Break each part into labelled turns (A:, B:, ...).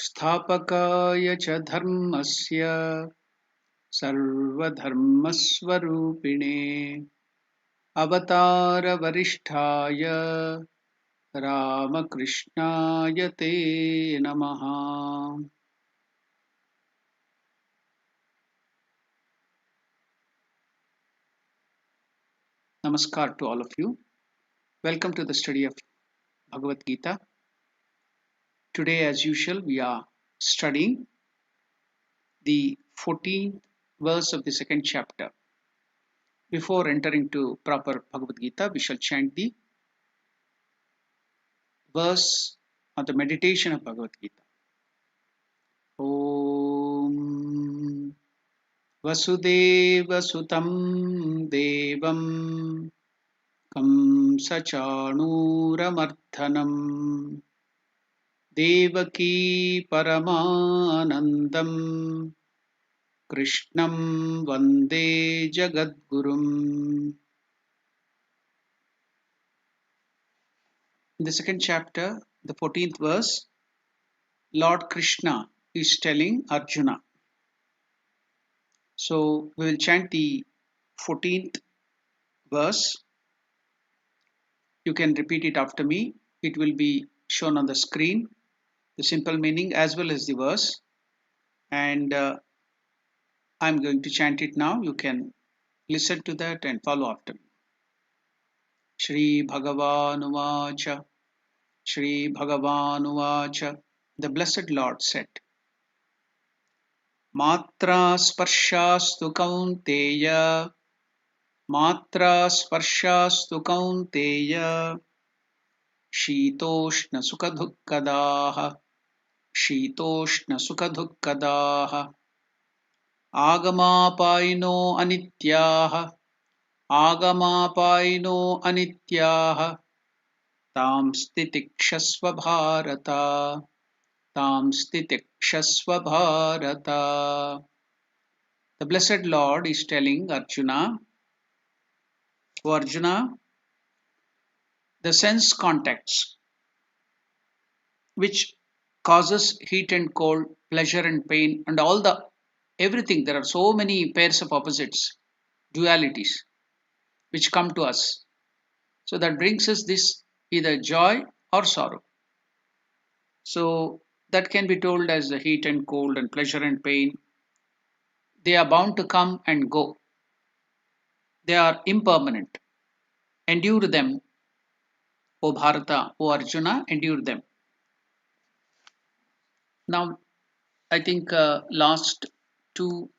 A: स्थापकाय च धर्मस्य सर्वधर्मस्वरूपिणे अवतारवरिष्ठाय रामकृष्णाय ते नमः. Namaskar to all of you. Welcome to the study of Bhagavad Gita. Today, as usual, we are studying the 14th verse of the second chapter. Before entering to proper Bhagavad Gita, we shall chant the verse of the meditation of Bhagavad Gita. Om Vasudeva Sutam Devam Kamsachanuramarthanam Devaki Paramanandam Krishnam Vande Jagadgurum. In the second chapter, the 14th verse, Lord Krishna is telling Arjuna. So we will chant the 14th verse. You can repeat it after me. It will be shown on the screen, the simple meaning as well as the verse. And I'm going to chant it now. You can listen to that and follow after me. Shri Bhagavan Uvacha. Shri Bhagavan Uvacha. The Blessed Lord said, Matra Sparshastu Kaunteya. Matra Sparshastu Kaunteya. Shitoshna Sukadhukkadaha. Shitoshna Sukadhukkadaha. Agamapaino Anityaha. Agamapaino Anityaha. Tam Stitikshasva Bharata. Tam Stitikshasva Bharata. The Blessed Lord is telling Arjuna, O Arjuna, the sense contacts which causes heat and cold, pleasure and pain, and all the everything. There are so many pairs of opposites, dualities, which come to us. So that brings us this either joy or sorrow. So that can be told as the heat and cold and pleasure and pain. They are bound to come and go. They are impermanent. Endure them, O Bharata, O Arjuna, endure them. Now, I think last two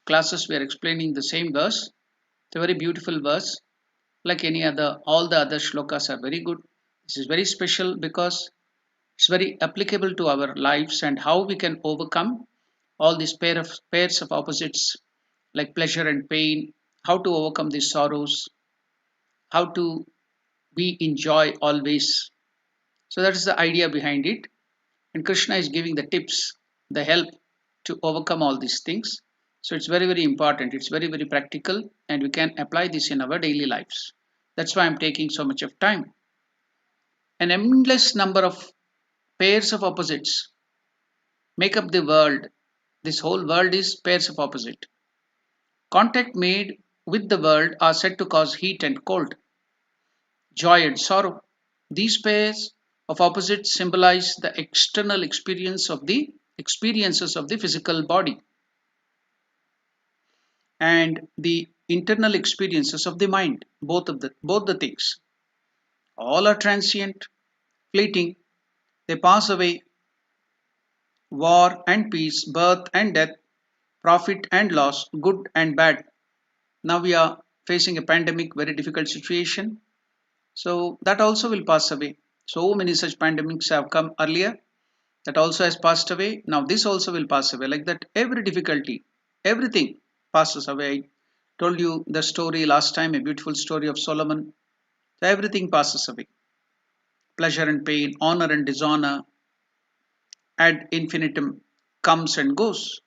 A: classes we are explaining the same verse. It's a very beautiful verse. Like any other, all the other shlokas are very good. This is very special because it's very applicable to our lives and how we can overcome all these pairs of opposites like pleasure and pain, how to overcome these sorrows, how to be in joy always. So that is the idea behind it. And Krishna is giving the tips, the help to overcome all these things. So it's very, very important. It's very, very practical, and we can apply this in our daily lives. That's why I'm taking so much of time. An endless number of pairs of opposites make up the world. This whole world is pairs of opposite. Contact made with the world are said to cause heat and cold, joy and sorrow. These pairs of opposites symbolize the external experiences of the physical body and the internal experiences of the mind, both the things. All are transient, fleeting. They pass away. War and peace, birth and death, profit and loss, good and bad. Now we are facing a pandemic, very difficult situation. So that also will pass away. So many such pandemics have come earlier. That also has passed away. Now this also will pass away. Like that, every difficulty, everything passes away. I told you the story last time, a beautiful story of Solomon. So everything passes away. Pleasure and pain, honor and dishonor, ad infinitum comes and goes.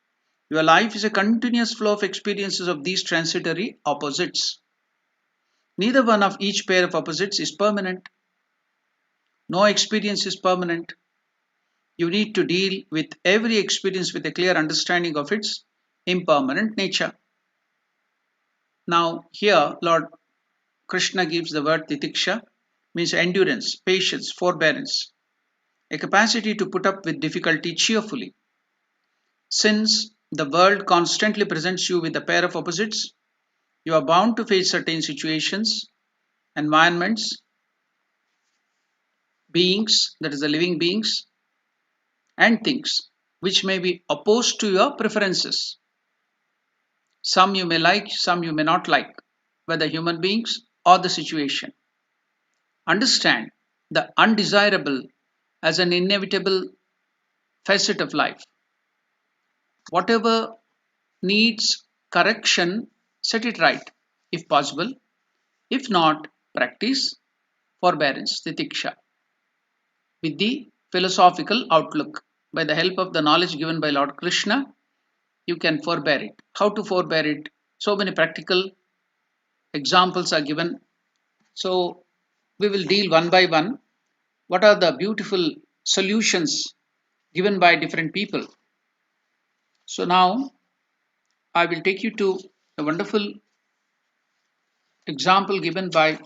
A: Your life is a continuous flow of experiences of these transitory opposites. Neither one of each pair of opposites is permanent. No experience is permanent. You need to deal with every experience with a clear understanding of its impermanent nature. Now, here, Lord Krishna gives the word titiksha, means endurance, patience, forbearance, a capacity to put up with difficulty cheerfully. Since the world constantly presents you with a pair of opposites, you are bound to face certain situations, environments, beings, that is, the living beings, and things which may be opposed to your preferences. Some you may like, some you may not like, whether human beings or the situation. Understand the undesirable as an inevitable facet of life. Whatever needs correction, set it right if possible. If not, practice forbearance, titiksha, with the philosophical outlook. By the help of the knowledge given by Lord Krishna, you can forbear it. How to forbear it? So many practical examples are given. So we will deal one by one. What are the beautiful solutions given by different people? So now I will take you to a wonderful example given by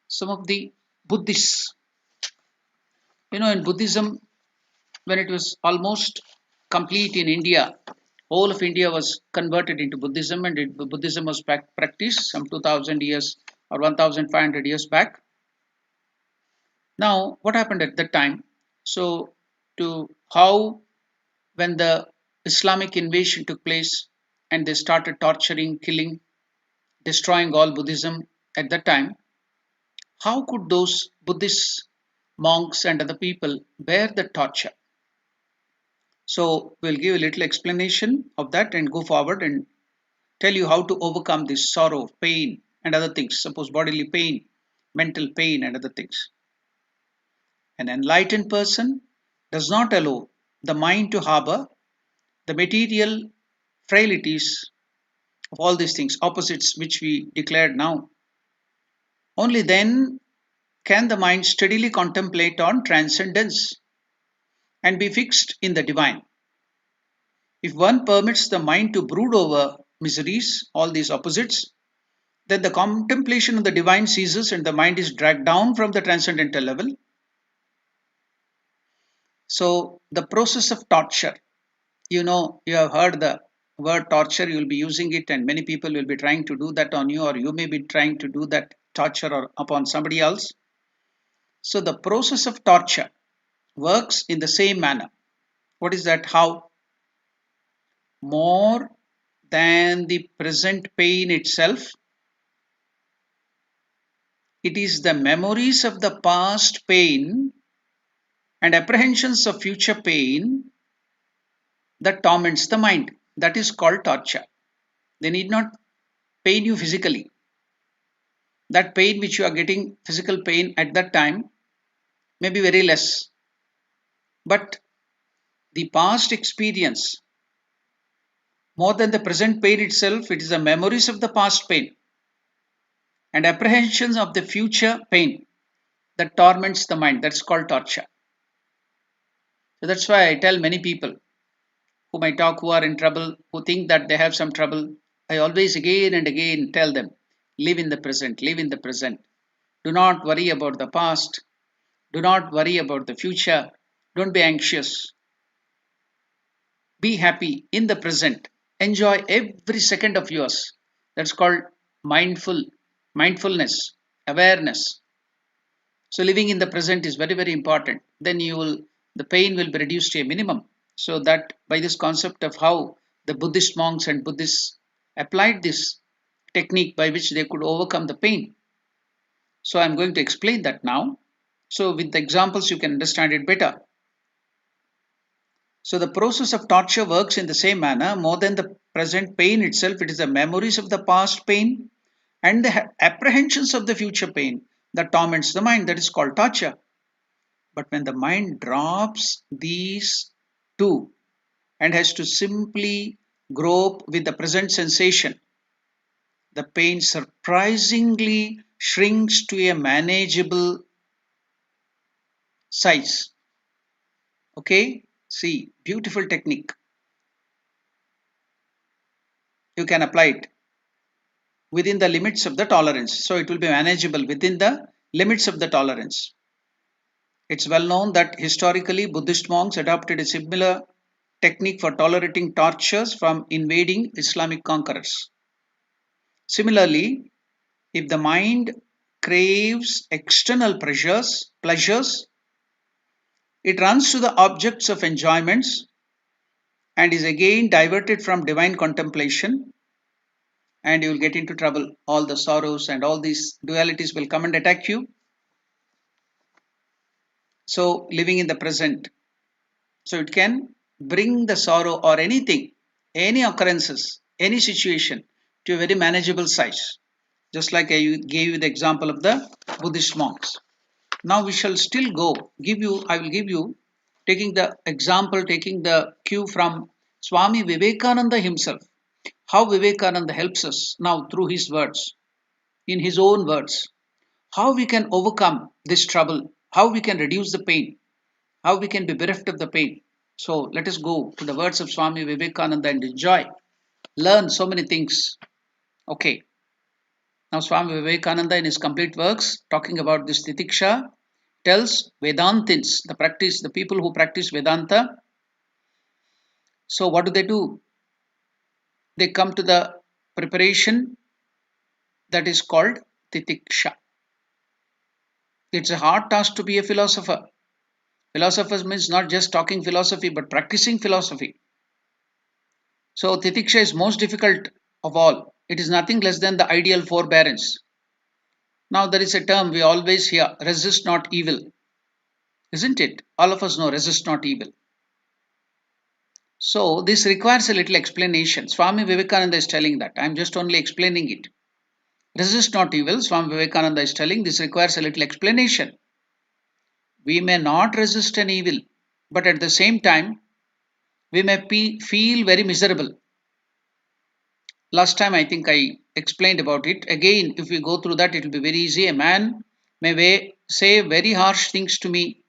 A: some of the Buddhists. In Buddhism, when it was almost complete in India, whole of India was converted into Buddhism, and Buddhism was practiced some 2000 years or 1500 years back. Now, what happened at that time? So, to how when the Islamic invasion took place and they started torturing, killing, destroying all Buddhism at that time, how could those Buddhist monks and other people bear the torture? So, we'll give a little explanation of that and go forward and tell you how to overcome this sorrow, pain, and other things. Suppose bodily pain, mental pain, and other things. An enlightened person does not allow the mind to harbor the material frailties of all these things, opposites which we declared now. Only then can the mind steadily contemplate on transcendence and be fixed in the divine. If one permits the mind to brood over miseries, all these opposites, then the contemplation of the divine ceases and the mind is dragged down from the transcendental level. So, the process of torture, you have heard the word torture, you will be using it, and many people will be trying to do that on you, or you may be trying to do that torture or upon somebody else. So, the process of torture works in the same manner. What is that? How? More than the present pain itself, it is the memories of the past pain and apprehensions of future pain that torments the mind. That is called torture. They need not pain you physically. That pain which you are getting, physical pain at that time, may be very less. But the past experience, more than the present pain itself, it is the memories of the past pain and apprehensions of the future pain that torments the mind. That's called torture. So that's why I tell many people whom I talk who are in trouble, who think that they have some trouble, I always again and again tell them, live in the present, live in the present. Do not worry about the past. Do not worry about the future. Don't be anxious. Be happy in the present. Enjoy every second of yours. That's called mindfulness, awareness. So living in the present is very, very important. Then the pain will be reduced to a minimum. So that by this concept of how the Buddhist monks and Buddhists applied this technique by which they could overcome the pain. So I'm going to explain that now. So with the examples, you can understand it better. So the process of torture works in the same manner. More than the present pain itself, it is the memories of the past pain and the apprehensions of the future pain that torments the mind. That is called torture. But when the mind drops these two and has to simply grope with the present sensation, the pain surprisingly shrinks to a manageable size. Okay, see, beautiful technique. You can apply it within the limits of the tolerance. So it will be manageable within the limits of the tolerance. It's well known that historically Buddhist monks adopted a similar technique for tolerating tortures from invading Islamic conquerors. Similarly, if the mind craves external pleasures, it runs to the objects of enjoyments and is again diverted from divine contemplation, and you will get into trouble. All the sorrows and all these dualities will come and attack you. So, living in the present. So, it can bring the sorrow or anything, any occurrences, any situation to a very manageable size. Just like I gave you the example of the Buddhist monks. Now we shall still go. I will give you, taking the example, taking the cue from Swami Vivekananda himself. How Vivekananda helps us now through his words, in his own words. How we can overcome this trouble, how we can reduce the pain, how we can be bereft of the pain. So let us go to the words of Swami Vivekananda and enjoy, learn so many things. Okay, now Swami Vivekananda in his complete works talking about this titiksha tells Vedantins, the people who practice Vedanta. So what do? They come to the preparation that is called titiksha. It's a hard task to be a philosopher. Philosophers means not just talking philosophy but practicing philosophy. So titiksha is most difficult of all. It is nothing less than the ideal forbearance. Now there is a term we always hear, resist not evil. Isn't it? All of us know resist not evil. So this requires a little explanation. Swami Vivekananda is telling that. I am just only explaining it. Resist not evil, Swami Vivekananda is telling this requires a little explanation. We may not resist an evil, but at the same time, we may feel very miserable. Last time I think I explained about it. Again, if we go through that, it will be very easy. A man may say very harsh things to me,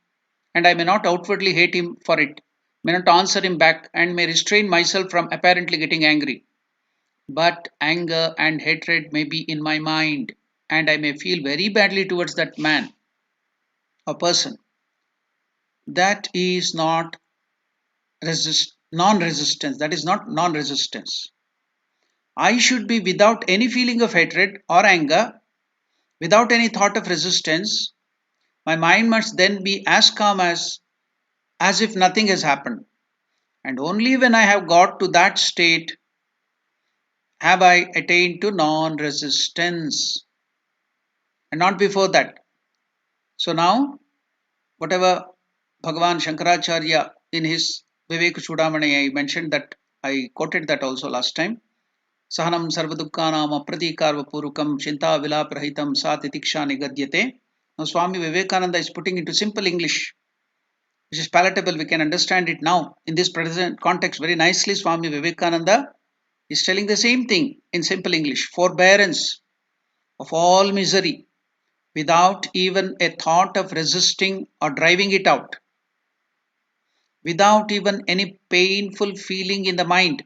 A: and I may not outwardly hate him for it, may not answer him back, and may restrain myself from apparently getting angry. But anger and hatred may be in my mind, and I may feel very badly towards that man or person. That is not non-resistance. That is not non-resistance. I should be without any feeling of hatred or anger, without any thought of resistance. My mind must then be as calm as if nothing has happened. And only when I have got to that state have I attained to non-resistance, and not before that. So now, whatever Bhagavan Shankaracharya in his Vivek Chudamani, I mentioned that, I quoted that also last time. Sahanam sarvadukkanam apratikarva purukam chinta vilaprahitam satitiksha nigadyate. Now Swami Vivekananda is putting into simple English, which is palatable. We can understand it now in this present context very nicely. Swami Vivekananda is telling the same thing in simple English. Forbearance of all misery without even a thought of resisting or driving it out, without even any painful feeling in the mind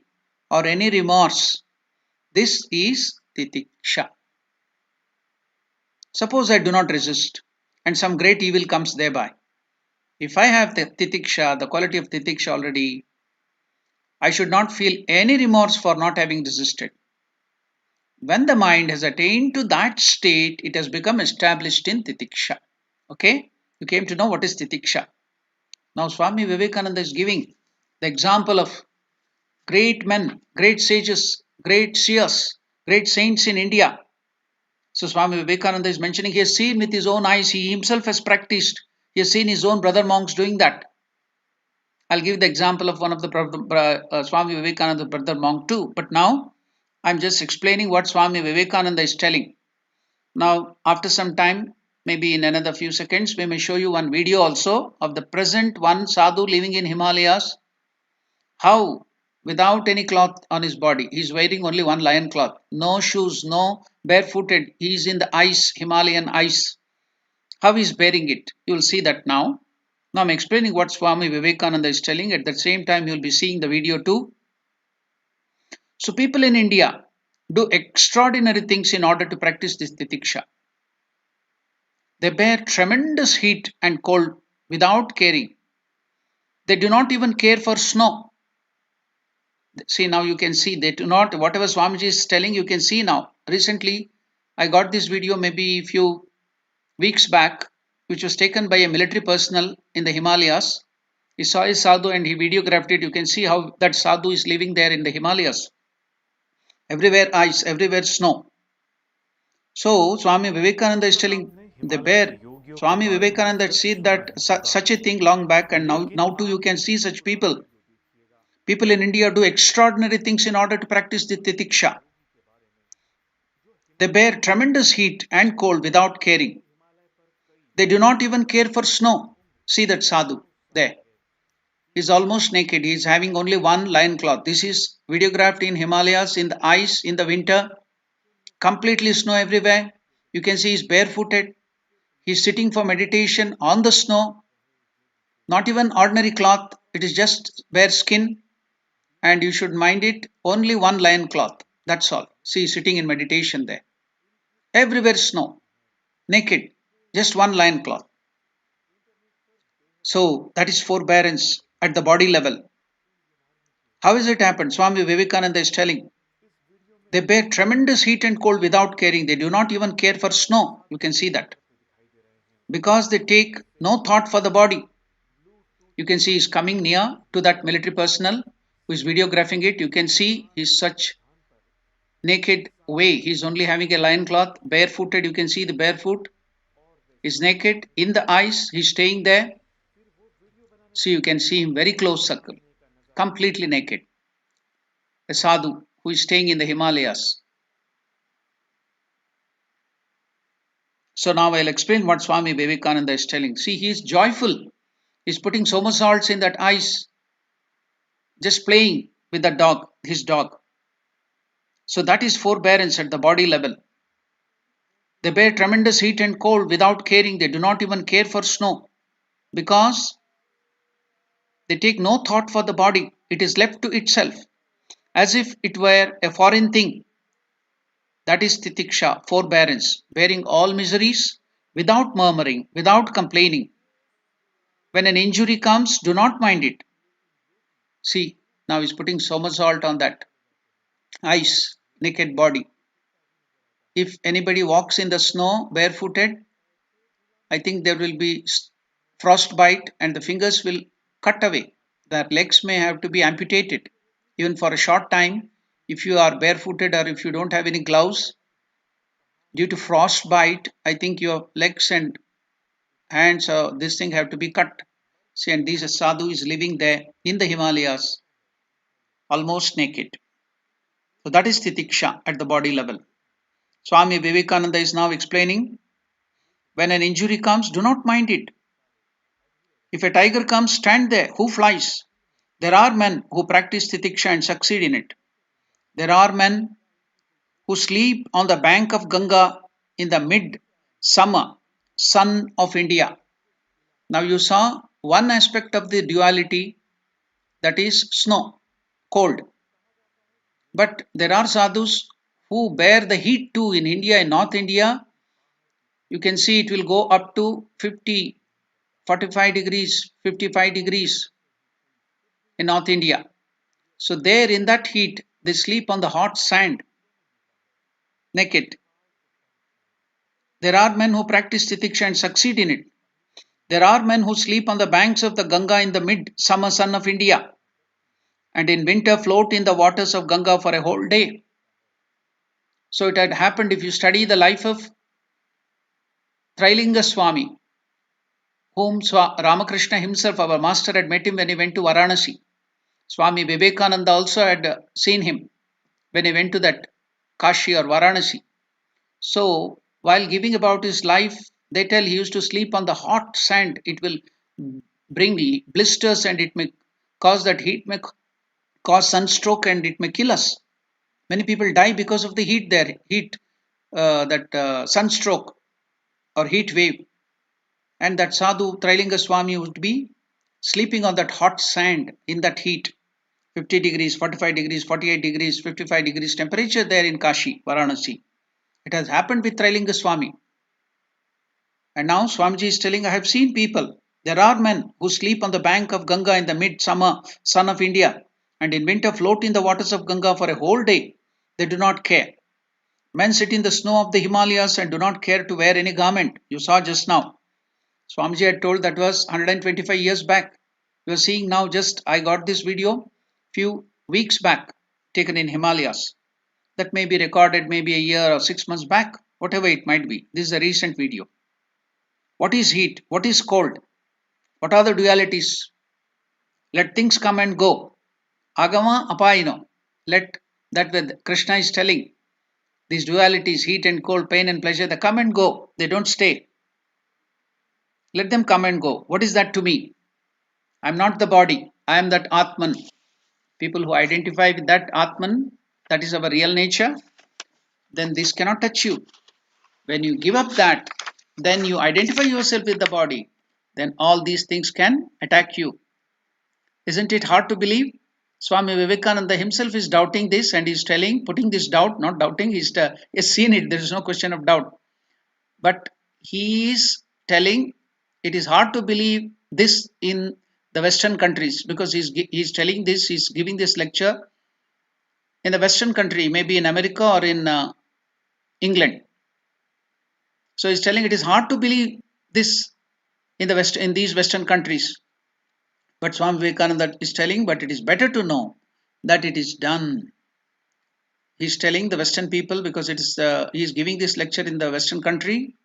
A: or any remorse. This is titiksha. Suppose I do not resist and some great evil comes thereby. If I have the titiksha, the quality of titiksha already, I should not feel any remorse for not having resisted. When the mind has attained to that state, it has become established in titiksha. Okay? You came to know what is titiksha. Now Swami Vivekananda is giving the example of great men, great sages, great seers, great saints in India. So Swami Vivekananda is mentioning he has seen with his own eyes, he himself has practiced, he has seen his own brother monks doing that. I'll give the example of one of the Swami Vivekananda brother monk too. But now I'm just explaining what Swami Vivekananda is telling. Now after some time, maybe in another few seconds, we may show you one video also of the present one sadhu living in Himalayas. How without any cloth on his body, he is wearing only one lion cloth, no shoes, no barefooted, he is in the ice, Himalayan ice. How he is bearing it, you will see that now. Now I'm explaining what Swami Vivekananda is telling. At the same time, you'll be seeing the video too. So people in India do extraordinary things in order to practice this titiksha. They bear tremendous heat and cold without caring. They do not even care for snow. See, now you can see they do not, whatever Swamiji is telling, you can see now. Recently, I got this video maybe a few weeks back, which was taken by a military personnel in the Himalayas. He saw a sadhu and he videographed it. You can see how that sadhu is living there in the Himalayas. Everywhere ice, everywhere snow. So Swami Vivekananda is telling the bear. Swami Vivekananda said that such a thing long back, and now too you can see such people. People in India do extraordinary things in order to practice the titiksha. They bear tremendous heat and cold without caring. They do not even care for snow. See that sadhu there. He's almost naked. He's having only one loin cloth. This is videographed in Himalayas in the ice in the winter. Completely snow everywhere. You can see he's barefooted. He's sitting for meditation on the snow. Not even ordinary cloth. It is just bare skin. And you should mind it. Only one loin cloth. That's all. See, sitting in meditation there. Everywhere snow. Naked. Just one loin cloth. So that is forbearance at the body level. How has it happened? Swami Vivekananda is telling. They bear tremendous heat and cold without caring. They do not even care for snow. You can see that. Because they take no thought for the body. You can see he's coming near to that military personnel who is videographing it. You can see he's such naked way. He's only having a loin cloth, barefooted. You can see the barefoot. He's naked in the ice. He's staying there. So you can see him very close circle, completely naked. A sadhu who is staying in the Himalayas. So now I'll explain what Swami Vivekananda is telling. See, he is joyful. He's putting somersaults in that ice, just playing with the dog, his dog. So that is forbearance at the body level. They bear tremendous heat and cold without caring. They do not even care for snow because they take no thought for the body. It is left to itself as if it were a foreign thing. That is titiksha, forbearance, bearing all miseries without murmuring, without complaining. When an injury comes, do not mind it. See, now he's putting somersault on that ice, naked body. If anybody walks in the snow barefooted, I think there will be frostbite and the fingers will cut away. Their legs may have to be amputated. Even for a short time, if you are barefooted or if you don't have any gloves, due to frostbite, I think your legs and hands or this thing have to be cut. See, and this sadhu is living there in the Himalayas, almost naked. So that is titiksha at the body level. Swami Vivekananda is now explaining, when an injury comes, do not mind it. If a tiger comes, stand there. Who flies? There are men who practice titiksha and succeed in it. There are men who sleep on the bank of Ganga in the mid-summer sun of India. Now you saw one aspect of the duality, that is snow, cold. But there are sadhus who bear the heat too in India, in North India. You can see it will go up to 50, 45 degrees, 55 degrees in North India. So there in that heat, they sleep on the hot sand, naked. There are men who practice titiksha and succeed in it. There are men who sleep on the banks of the Ganga in the mid-summer sun of India and in winter float in the waters of Ganga for a whole day. So it had happened, if you study the life of Trilinga Swami, whom Ramakrishna himself, our master, had met him when he went to Varanasi. Swami Vivekananda also had seen him when he went to that Kashi or Varanasi. So while giving about his life, they tell he used to sleep on the hot sand. It will bring blisters and it may cause that heat, may cause sunstroke and it may kill us. Many people die because of the heat there, sunstroke or heat wave. And that sadhu Trilinga Swami would be sleeping on that hot sand in that heat, 50 degrees, 45 degrees, 48 degrees, 55 degrees temperature there in Kashi, Varanasi. It has happened with Trailinga Swami. And now Swamiji is telling, I have seen people. There are men who sleep on the bank of Ganga in the midsummer sun of India and in winter float in the waters of Ganga for a whole day. They do not care. Men sit in the snow of the Himalayas and do not care to wear any garment. You saw just now. Swamiji had told that was 125 years back. You are seeing now just, I got this video few weeks back taken in Himalayas. That may be recorded maybe a year or 6 months back, whatever it might be. This is a recent video. What is heat? What is cold? What are the dualities? Let things come and go. Agama apayino. Let that with Krishna is telling. These dualities, heat and cold, pain and pleasure, they come and go. They don't stay. Let them come and go. What is that to me? I am not the body. I am that Atman. People who identify with that Atman, that is our real nature, then this cannot touch you. When you give up that, then you identify yourself with the body, then all these things can attack you. Isn't it hard to believe? Swami Vivekananda himself is doubting this and he's telling, putting this doubt, not doubting, he's seen it, there is no question of doubt. But he is telling it is hard to believe this in the Western countries because he's telling this, he's giving this lecture in the Western country, maybe in America or in England. So he's telling it is hard to believe this in the West, in these Western countries. But Swami Vivekananda is telling, but it is better to know that it is done. He's telling the Western people because it is he is giving this lecture in the Western country.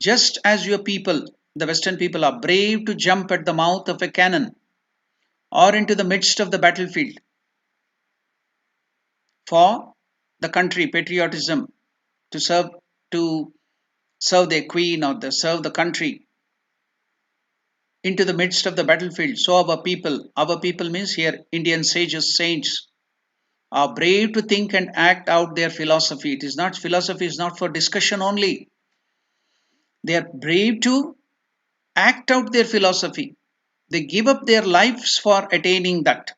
A: Just as your people, the Western people, are brave to jump at the mouth of a cannon or into the midst of the battlefield for the country, patriotism, to serve their queen or serve the country into the midst of the battlefield. So our people means here Indian sages, saints, are brave to think and act out their philosophy. It is not philosophy, is not for discussion only. They are brave to act out their philosophy. They give up their lives for attaining that.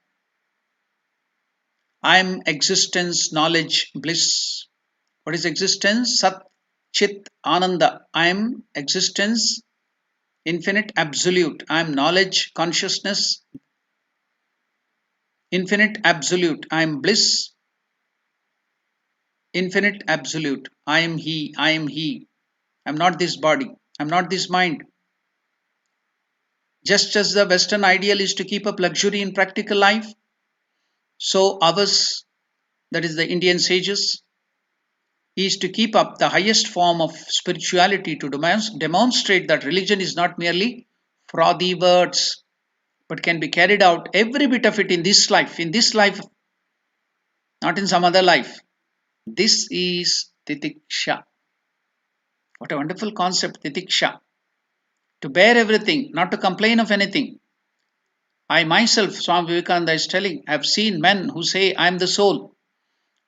A: I am existence, knowledge, bliss. What is existence? Sat, Chit, Ananda. I am existence, infinite, absolute. I am knowledge, consciousness, infinite, absolute. I am bliss, infinite, absolute. I am He, I am He. I am not this body, I am not this mind. Just as the Western ideal is to keep up luxury in practical life, so ours, that is the Indian sages, is to keep up the highest form of spirituality to demonstrate that religion is not merely frothy words, but can be carried out, every bit of it in this life, not in some other life. This is titiksha. What a wonderful concept, titiksha. To bear everything, not to complain of anything. I myself, Swami Vivekananda is telling, have seen men who say, I am the soul.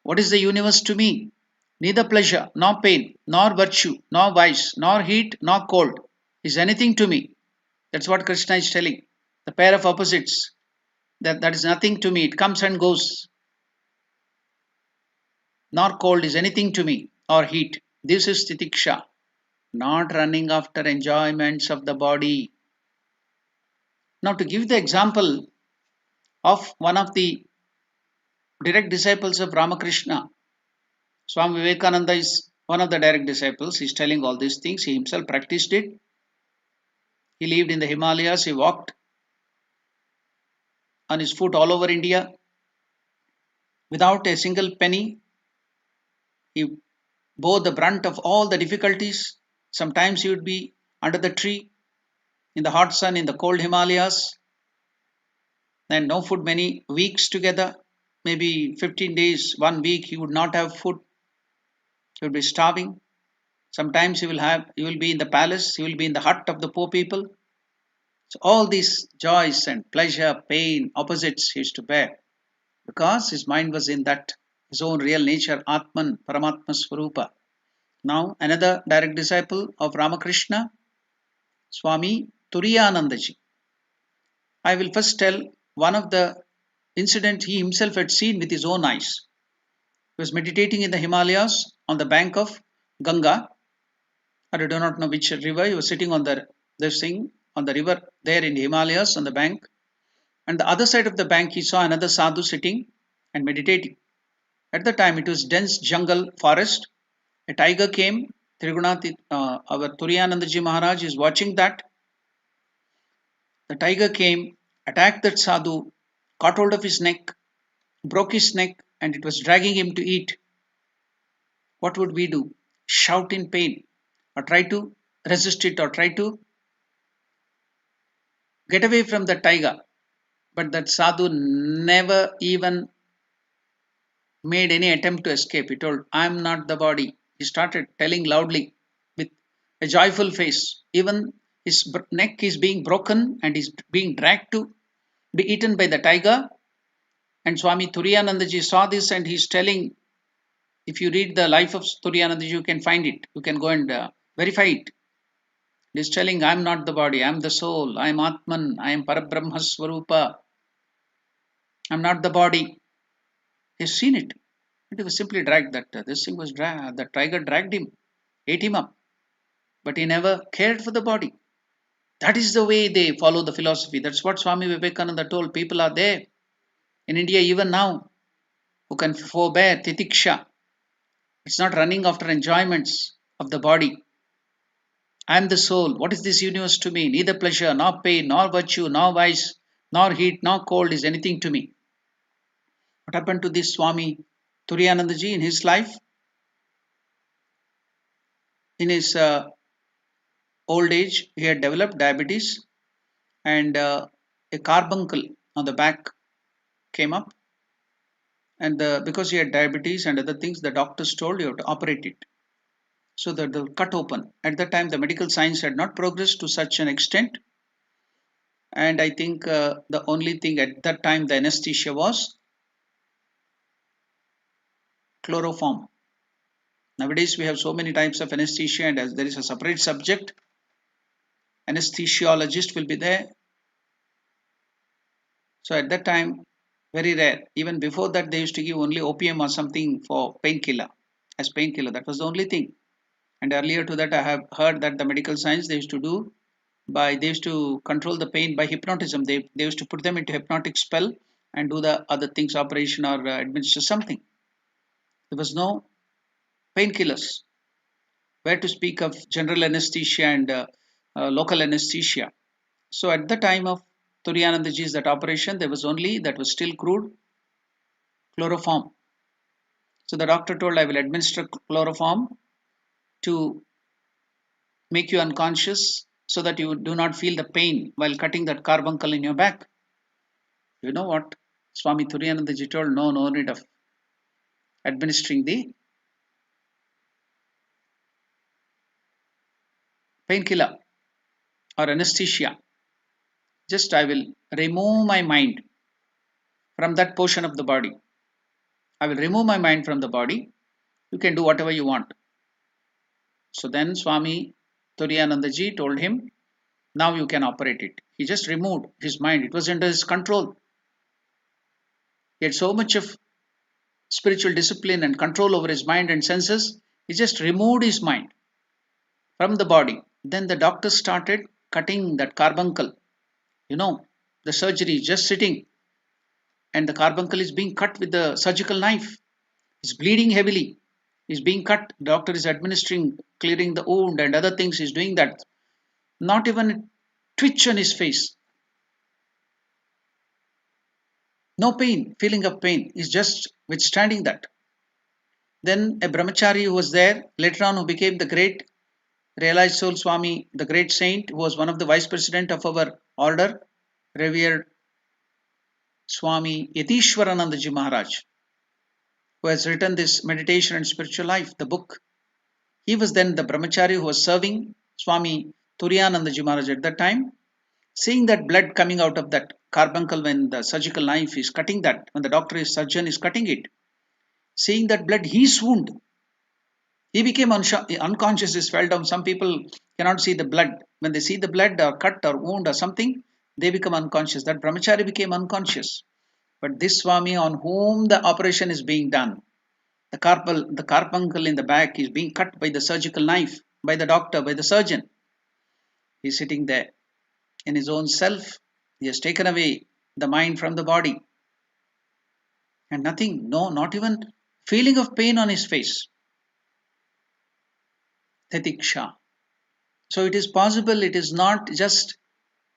A: What is the universe to me? Neither pleasure, nor pain, nor virtue, nor vice, nor heat, nor cold is anything to me. That's what Krishna is telling. The pair of opposites, that is nothing to me. It comes and goes. Nor cold is anything to me, or heat. This is titiksha, not running after enjoyments of the body. Now, to give the example of one of the direct disciples of Ramakrishna, Swami Vivekananda is one of the direct disciples. He's telling all these things. He himself practiced it. He lived in the Himalayas. He walked on his foot all over India without a single penny. He bore the brunt of all the difficulties. Sometimes he would be under the tree in the hot sun in the cold Himalayas. And no food many weeks together. Maybe 15 days, 1 week, he would not have food. He would be starving. Sometimes he will be in the palace. He will be in the hut of the poor people. So all these joys and pleasure, pain, opposites he used to bear because his mind was in that his own real nature, Atman, Paramatma Swarupa. Now another direct disciple of Ramakrishna, Swami Turiyanandaji. I will first tell one of the incident he himself had seen with his own eyes. He was meditating in the Himalayas on the bank of Ganga. I do not know which river. He was sitting on this thing on the river there in the Himalayas on the bank. And the other side of the bank, he saw another sadhu sitting and meditating. At the time, it was dense jungle forest. A tiger came. Trigunath, our Turiyanandaji Maharaj is watching that. The tiger came, attacked that sadhu, caught hold of his neck, broke his neck, and it was dragging him to eat. What would we do? Shout in pain, or try to resist it, or try to get away from the tiger. But that sadhu never even made any attempt to escape. He told, I am not the body. He started telling loudly with a joyful face. Even his neck is being broken and is being dragged to be eaten by the tiger. And Swami Turiyanandaji saw this and he's telling, if you read the life of Turiyanandaji, you can find it. You can go and verify it. He's telling, I am not the body, I am the soul, I am Atman, I am Parabrahma Swarupa. I am not the body. He's seen it. It was simply dragged that this thing was dragged. The tiger dragged him, ate him up, but he never cared for the body. That is the way they follow the philosophy. That's what Swami Vivekananda told. People are there in India even now who can forbear titiksha. It's not running after enjoyments of the body. I am the soul. What is this universe to me? Neither pleasure, nor pain, nor virtue, nor vice, nor heat, nor cold is anything to me. What happened to this Swami Turiyanandaji in his life? In his old age, he had developed diabetes and a carbuncle on the back came up. And because he had diabetes and other things, the doctors told you have to operate it. So that they'll cut open. At that time, the medical science had not progressed to such an extent. And I think the only thing at that time, the anesthesia was chloroform. Nowadays, we have so many types of anesthesia, and as there is a separate subject, anesthesiologist will be there. So at that time, very rare. Even before that, they used to give only opium or something for painkiller, as painkiller. That was the only thing. And earlier to that, I have heard that the medical science they used to do they used to control the pain by hypnotism. They used to put them into hypnotic spell and do the other things, operation or administer something. There was no painkillers. Where to speak of general anesthesia and local anesthesia. So at the time of Turiyanandaji's that operation, there was only that was still crude chloroform. So the doctor told, I will administer chloroform to make you unconscious so that you do not feel the pain while cutting that carbuncle in your back. You know what? Swami Turiyanandaji told, no need of administering the painkiller or anesthesia. Just I will remove my mind from that portion of the body. I will remove my mind from the body. You can do whatever you want. So then Swami Turiyanandaji told him, now you can operate it. He just removed his mind. It was under his control. He had so much of spiritual discipline and control over his mind and senses. He just removed his mind from the body. Then the doctor started cutting that carbuncle. You know, the surgery is just sitting and the carbuncle is being cut with the surgical knife. He's bleeding heavily. He's being cut. Doctor is administering, clearing the wound and other things. He's doing that. Not even a twitch on his face. No pain, feeling of pain. He's just withstanding that. Then a brahmachari who was there, later on who became the great realized soul Swami, the great saint, who was one of the vice president of our order, revered Swami Yatishwaranandaji Maharaj, who has written this meditation and spiritual life, the book. He was then the brahmachari who was serving Swami Turiyanandaji Maharaj at that time. Seeing that blood coming out of that carbuncle when the surgical knife is cutting that, when the doctor is surgeon is cutting it, seeing that blood, he swooned. He became unconscious, he fell down. Some people cannot see the blood. When they see the blood or cut or wound or something, They become unconscious. That brahmachari became unconscious. But this Swami on whom the operation is being done, the carbuncle in the back is being cut by the surgical knife, by the doctor, by the surgeon. He's sitting there in his own self. He has taken away the mind from the body. And nothing, no, not even feeling of pain on his face. Tetiksha. So it is possible, it is not just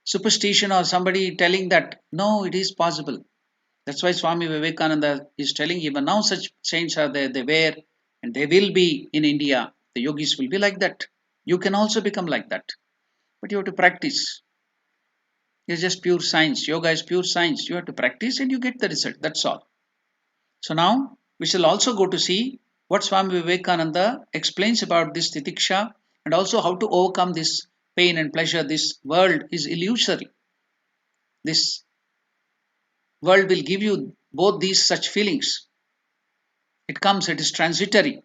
A: superstition or somebody telling that. No, it is possible. That's why Swami Vivekananda is telling even now such saints are there, they were, and they will be in India. The yogis will be like that. You can also become like that. But you have to practice. It's just pure science. Yoga is pure science. You have to practice and you get the result. That's all. So now we shall also go to see what Swami Vivekananda explains about this titiksha and also how to overcome this pain and pleasure. This world is illusory. This world will give you both these such feelings. It comes, it is transitory.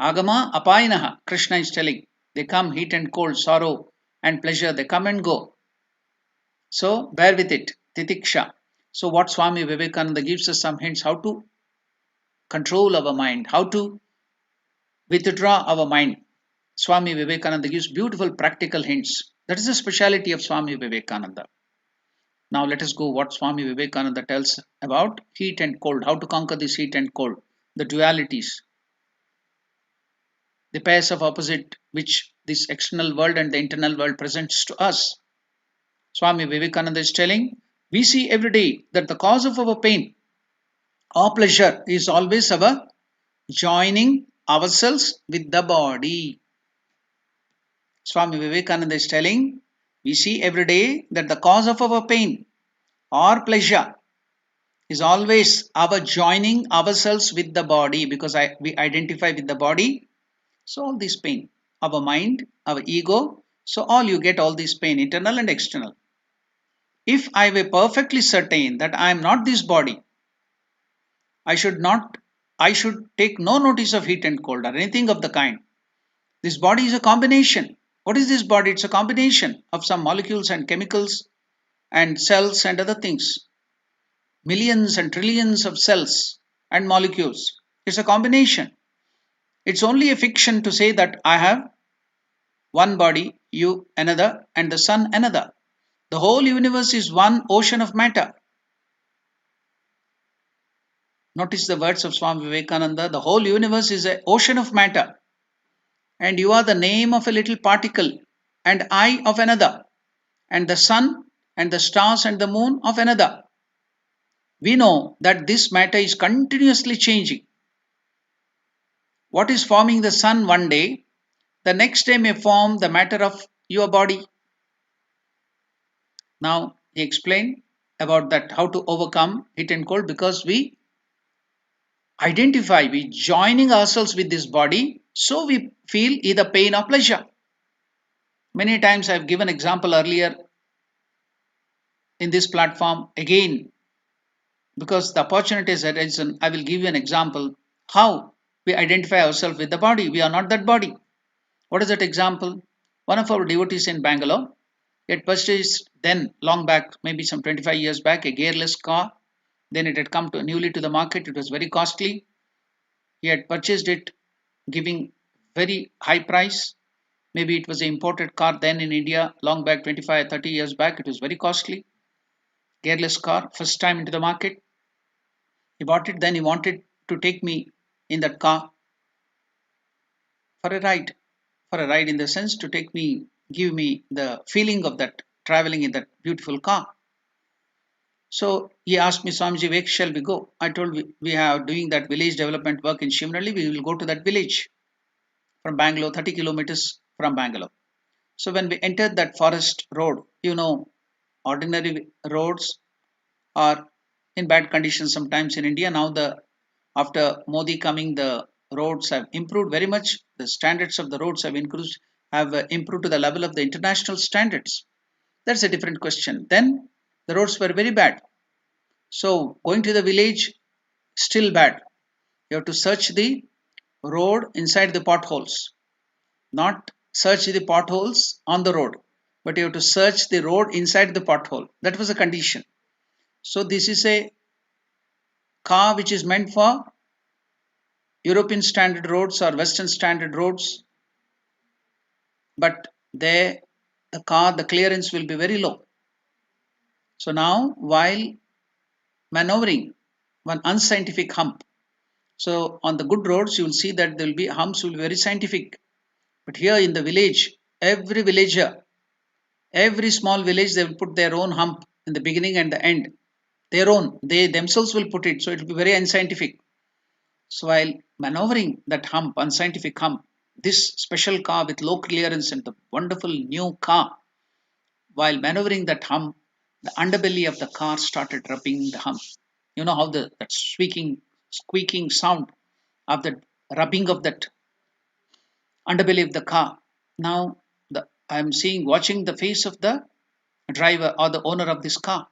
A: Agama apayinaha, Krishna is telling. They come, heat and cold, sorrow and pleasure, they come and go. So bear with it, titiksha. So what Swami Vivekananda gives us some hints how to control our mind, how to withdraw our mind. Swami Vivekananda gives beautiful practical hints. That is the speciality of Swami Vivekananda. Now let us go what Swami Vivekananda tells about heat and cold, how to conquer this heat and cold, the dualities, the pairs of opposite which this external world and the internal world presents to us. Swami Vivekananda is telling, we see every day that the cause of our pain or pleasure is always our joining ourselves with the body. Swami Vivekananda is telling, we see every day that the cause of our pain or pleasure is always our joining ourselves with the body because we identify with the body. So all this pain, our mind, our ego, so all you get all this pain, internal and external. If I were perfectly certain that I am not this body, I should not, I should take no notice of heat and cold or anything of the kind. This body is a combination. What is this body? It's a combination of some molecules and chemicals and cells and other things. Millions and trillions of cells and molecules. It's a combination. It's only a fiction to say that I have one body, you another, and the sun another. The whole universe is one ocean of matter. Notice the words of Swami Vivekananda. The whole universe is an ocean of matter. And you are the name of a little particle, and I of another, and the sun and the stars and the moon of another. We know that this matter is continuously changing. What is forming the sun one day, the next day may form the matter of your body. Now he explained about that how to overcome heat and cold because we identify, we joining ourselves with this body, so we feel either pain or pleasure. Many times I have given example earlier in this platform again because the opportunity is arisen. I will give you an example how we identify ourselves with the body. We are not that body. What is that example? One of our devotees in Bangalore had purchased then long back, maybe some 25 years back, a gearless car. Then it had come to newly to the market. It was very costly. He had purchased it giving very high price. Maybe it was an imported car then in India long back 25 30 years back. It was very costly. Gearless car, first time into the market. He bought it, then he wanted to take me in that car for a ride. For a ride in the sense to take me, give me the feeling of that traveling in that beautiful car. So he asked me, Swamiji, where shall we go? I told we are doing that village development work in Shivnalli. We will go to that village from Bangalore, 30 kilometers from Bangalore. So when we entered that forest road, ordinary roads are in bad condition sometimes in India. Now after Modi coming, the roads have improved very much. The standards of the roads have improved to the level of the international standards. That's a different question. Then the roads were very bad. So going to the village, still bad. You have to search the road inside the potholes, not search the potholes on the road. but you have to search the road inside the pothole. That was a condition. So this is a car which is meant for European standard roads or Western standard roads, but there the clearance will be very low. So now while maneuvering one unscientific hump, so on the good roads you will see that there will be humps will be very scientific, but here in the village, every villager, every small village, they will put their own hump in the beginning and the end, their own, they themselves will put it, so it will be very unscientific. So while maneuvering that hump, unscientific hump, this special car with low clearance and the wonderful new car, while maneuvering that hump, the underbelly of the car started rubbing the hump. You know how that squeaking sound of the rubbing of that underbelly of the car. Now I'm seeing, watching the face of the driver or the owner of this car.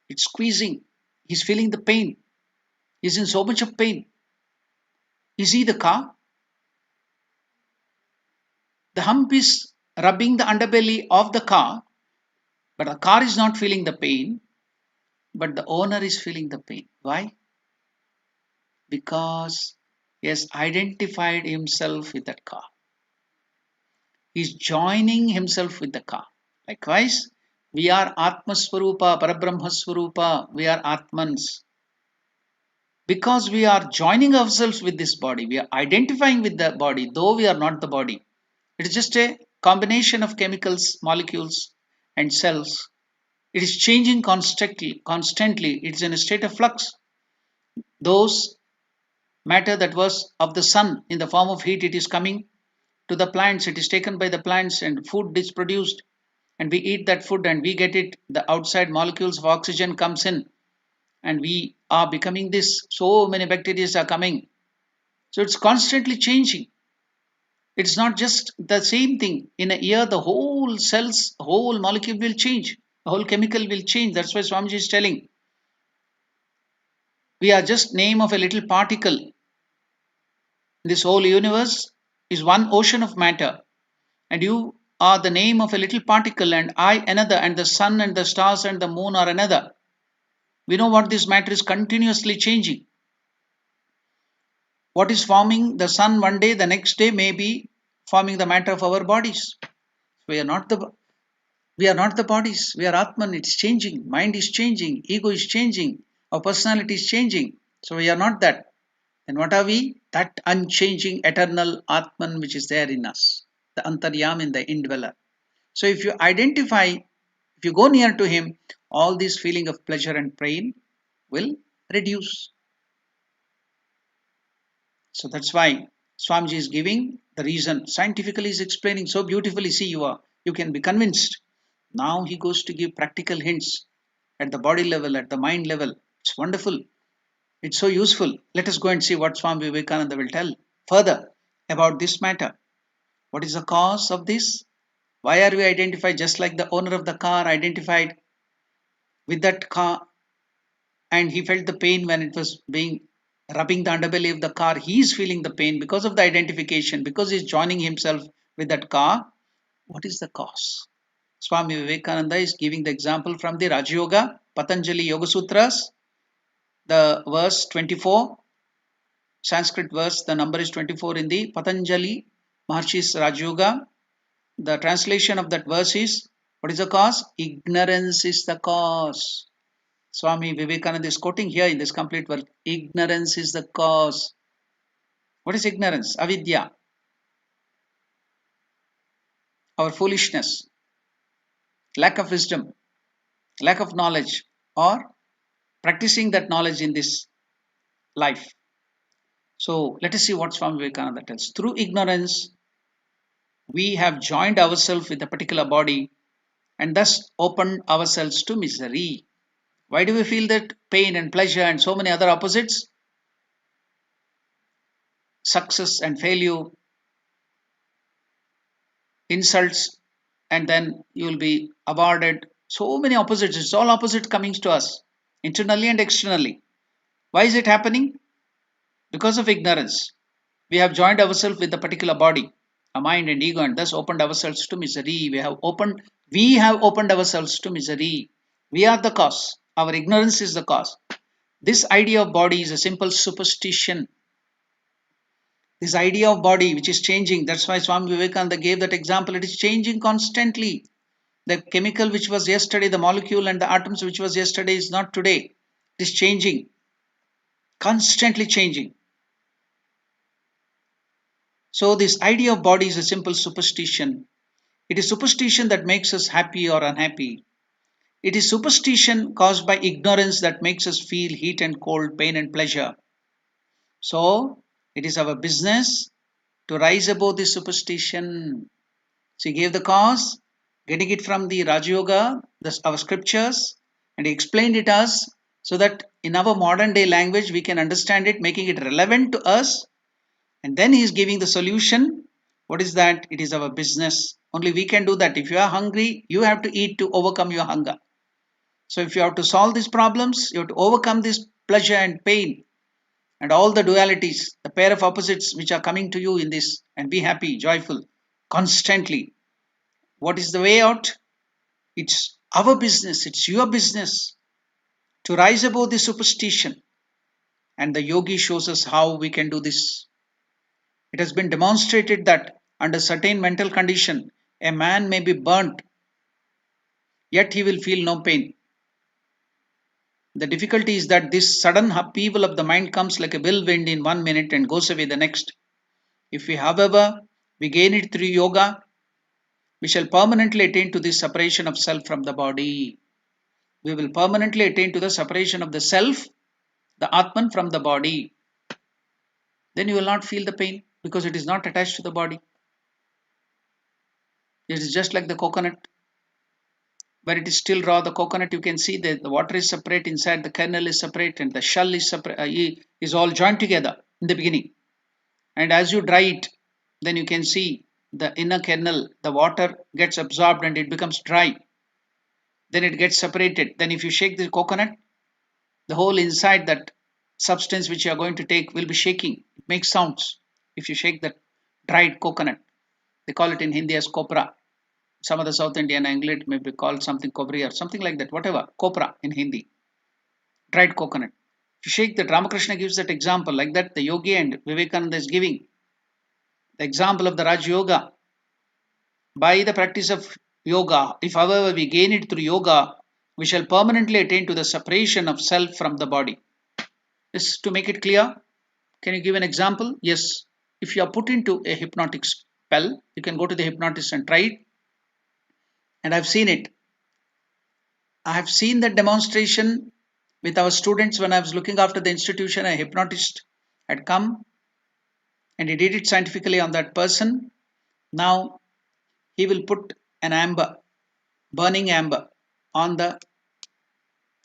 A: It's squeezing. He's feeling the pain. He's in so much of pain. Is he the car? The hump is rubbing the underbelly of the car, but the car is not feeling the pain, but the owner is feeling the pain. Why? Because he has identified himself with that car. He's joining himself with the car. Likewise, we are Atma Swarupa, Parabrahma Swarupa, we are Atmans. Because we are joining ourselves with this body, we are identifying with the body, though we are not the body. It is just a combination of chemicals, molecules, and cells. It is changing constantly. It is in a state of flux. Those matter that was of the sun in the form of heat, it is coming to the plants, it is taken by the plants, and food is produced, and we eat that food and we get it. The outside molecules of oxygen comes in, and we are becoming this. So many bacteria are coming. So it's constantly changing. It's not just the same thing. In a year, the whole cells, whole molecule will change. The whole chemical will change. That's why Swamiji is telling. We are just name of a little particle. This whole universe is one ocean of matter. And you are the name of a little particle, and I another, and the sun and the stars and the moon are another. We know what this matter is continuously changing. What is forming the sun one day, the next day may be forming the matter of our bodies. We are not the bodies. We are Atman. It's changing. Mind is changing. Ego is changing. Our personality is changing. So we are not that. Then what are we? That unchanging eternal Atman which is there in us. The Antaryam in the indweller. So if you identify, if you go near to him, all this feeling of pleasure and pain will reduce. So that's why Swamiji is giving the reason. Scientifically is explaining so beautifully. See, you can be convinced. Now he goes to give practical hints at the body level, at the mind level. It's wonderful. It's so useful. Let us go and see what Swami Vivekananda will tell further about this matter. What is the cause of this? Why are we identified just like the owner of the car identified with that car, and he felt the pain when it was being rubbing the underbelly of the car? He is feeling the pain because of the identification, because he is joining himself with that car. What is the cause? Swami Vivekananda is giving the example from the Raja Yoga, Patanjali Yoga Sutras, the verse 24, Sanskrit verse, the number is 24 in the Patanjali Maharshi's Raja Yoga. The translation of that verse is, what is the cause? Ignorance is the cause. Swami Vivekananda is quoting here in this complete verse. Ignorance is the cause. What is ignorance? Avidya. Our foolishness. Lack of wisdom. Lack of knowledge. Or practicing that knowledge in this life. So let us see what Swami Vivekananda tells. Through ignorance, we have joined ourselves with a particular body and thus opened ourselves to misery. Why do we feel that pain and pleasure and so many other opposites? Success and failure, insults, and then you will be awarded. So many opposites. It's all opposite coming to us, internally and externally. Why is it happening? Because of ignorance. We have joined ourselves with a particular body. our mind and ego, and thus opened ourselves to misery. We have opened ourselves to misery. We are the cause. Our ignorance is the cause. This idea of body is a simple superstition. This idea of body which is changing, that's why Swami Vivekananda gave that example. It is changing constantly. The chemical which was yesterday, the molecule and the atoms which was yesterday is not today. It is changing, constantly changing. So this idea of body is a simple superstition. It is superstition that makes us happy or unhappy. It is superstition caused by ignorance that makes us feel heat and cold, pain and pleasure. So it is our business to rise above this superstition. So he gave the cause, getting it from the Raja Yoga, our scriptures, and he explained it us so that in our modern day language we can understand it, making it relevant to us. And then he is giving the solution. What is that? It is our business. Only we can do that. If you are hungry, you have to eat to overcome your hunger. So if you have to solve these problems, you have to overcome this pleasure and pain and all the dualities, the pair of opposites which are coming to you in this, and be happy, joyful, constantly. What is the way out? It's our business, it's your business to rise above the superstition. And the yogi shows us how we can do this. It has been demonstrated that under certain mental condition, a man may be burnt, yet he will feel no pain. The difficulty is that this sudden upheaval of the mind comes like a whirlwind in 1 minute and goes away the next. If we, however, we gain it through yoga, we shall permanently attain to this separation of self from the body. We will permanently attain to the separation of the self, the Atman, from the body. Then you will not feel the pain because it is not attached to the body. It is just like the coconut. But it is still raw. The coconut, you can see that the water is separate inside, the kernel is separate, and the shell is separate, is all joined together in the beginning. And as you dry it, then you can see the inner kernel, the water gets absorbed and it becomes dry. Then it gets separated. Then if you shake the coconut, the whole inside that substance which you are going to take will be shaking. It makes sounds if you shake that dried coconut. They call it in Hindi as copra. Some of the South Indian English may be called something cobri or something like that, whatever, copra in Hindi, dried coconut. If you shake that, Ramakrishna gives that example like that, the yogi and Vivekananda is giving the example of the Raj Yoga. By the practice of yoga, if however we gain it through yoga, we shall permanently attain to the separation of self from the body. Just to make it clear, can you give an example? Yes, if you are put into a hypnotic spell, you can go to the hypnotist and try it. And I've seen it. I have seen that demonstration with our students when I was looking after the institution. A hypnotist had come and he did it scientifically on that person. Now he will put an amber, burning amber, on the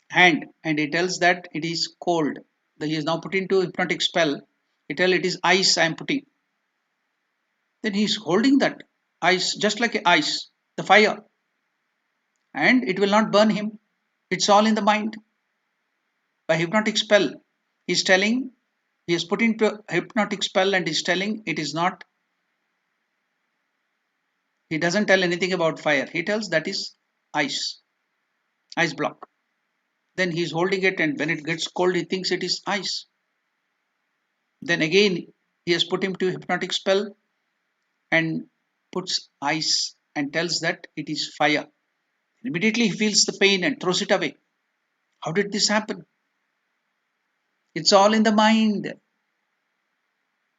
A: hand and he tells that it is cold. He is now put into hypnotic spell. He tells it is ice I am putting. Then he is holding that ice just like ice, the fire, and it will not burn him. It's all in the mind. By hypnotic spell, he's telling, he is put into hypnotic spell and he's telling it is not, he doesn't tell anything about fire. He tells that is ice, ice block. Then he's holding it and when it gets cold, he thinks it is ice. Then again, he has put him to hypnotic spell and puts ice and tells that it is fire. Immediately he feels the pain and throws it away. How did this happen? It's all in the mind.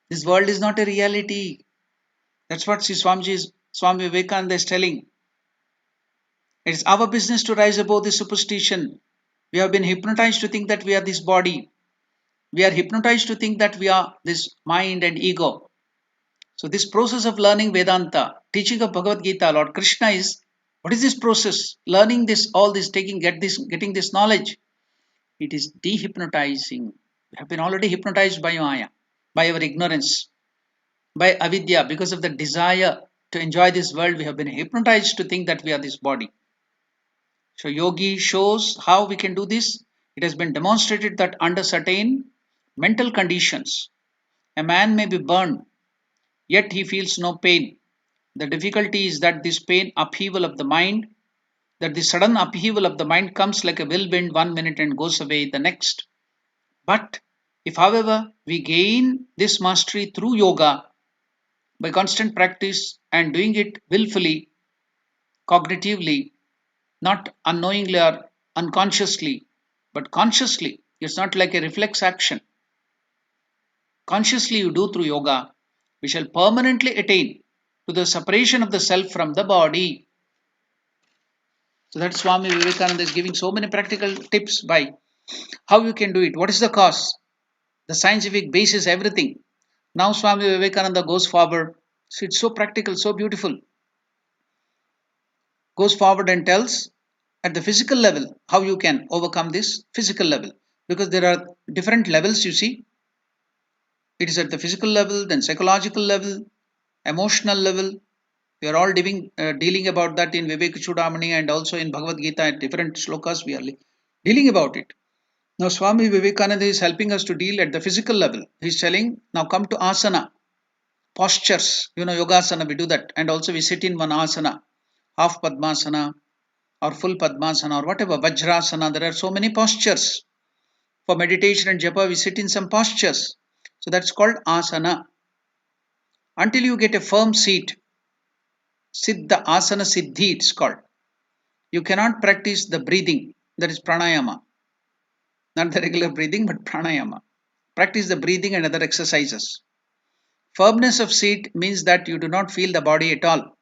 A: This world is not a reality. That's what Swami Vivekananda is telling. It's our business to rise above this superstition. We have been hypnotized to think that we are this body. We are hypnotized to think that we are this mind and ego. So this process of learning Vedanta, teaching of Bhagavad Gita, Lord Krishna is, what is this process? Learning this, all this, getting this knowledge. It is dehypnotizing. We have been already hypnotized by Maya, by our ignorance, by avidya, because of the desire to enjoy this world. We have been hypnotized to think that we are this body. So yogi shows how we can do this. It has been demonstrated that under certain mental conditions, a man may be burned, yet he feels no pain. The difficulty is that this pain upheaval of the mind, that the sudden upheaval of the mind comes like a whirlwind 1 minute and goes away the next. But if, however, we gain this mastery through yoga by constant practice and doing it willfully, cognitively, not unknowingly or unconsciously, but consciously, it's not like a reflex action. Consciously, you do through yoga, we shall permanently attain to the separation of the self from the body. So that's Swami Vivekananda is giving so many practical tips by how you can do it. What is the cause? The scientific basis, everything. Now Swami Vivekananda goes forward. So it's so practical, so beautiful. Goes forward and tells at the physical level how you can overcome this physical level. Because there are different levels, you see. It is at the physical level, then psychological level, emotional level. We are all dealing about that in Vivek Chudamani and also in Bhagavad Gita at different shlokas. We are dealing about it. Now, Swami Vivekananda is helping us to deal at the physical level. He is telling, now come to asana, postures. Yogasana, we do that. And also we sit in one asana, half Padmasana or full Padmasana or whatever, Vajrasana. There are so many postures. For meditation and japa, we sit in some postures. So that's called asana. Until you get a firm seat, Siddha Asana Siddhi, it's called. You cannot practice the breathing, that is pranayama. Not the regular breathing, but pranayama. Practice the breathing and other exercises. Firmness of seat means that you do not feel the body at all.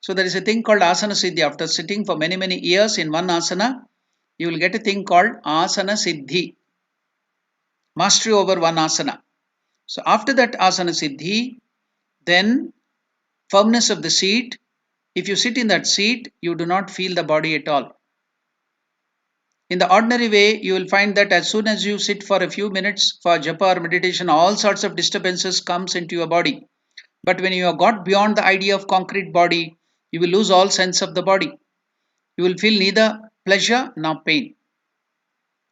A: So there is a thing called asana siddhi. After sitting for many, many years in one asana, you will get a thing called asana siddhi. Mastery over one asana. So after that asana siddhi, then firmness of the seat. If you sit in that seat, you do not feel the body at all. In the ordinary way, you will find that as soon as you sit for a few minutes for japa or meditation, all sorts of disturbances comes into your body. But when you have got beyond the idea of concrete body, you will lose all sense of the body. You will feel neither pleasure nor pain.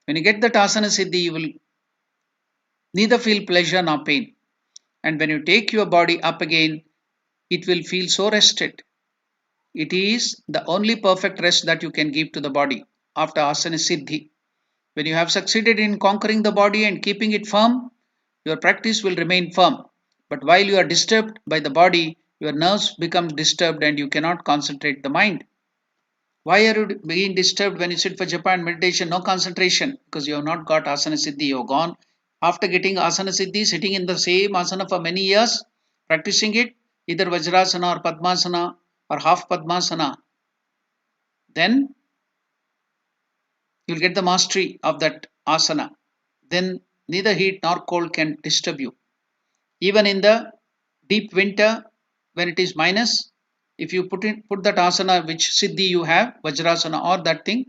A: When you get that asana siddhi, you will neither feel pleasure nor pain. And when you take your body up again, it will feel so rested. It is the only perfect rest that you can give to the body after asana siddhi. When you have succeeded in conquering the body and keeping it firm, your practice will remain firm. But while you are disturbed by the body, your nerves become disturbed and you cannot concentrate the mind. Why are you being disturbed when you sit for japa and meditation? No concentration, because you have not got asana siddhi. You have gone after getting asana siddhi, sitting in the same asana for many years, practicing it, either Vajrasana or Padmasana or half Padmasana. Then you will get the mastery of that asana. Then neither heat nor cold can disturb you. Even in the deep winter, when it is minus, if you put that asana which siddhi you have, Vajrasana or that thing,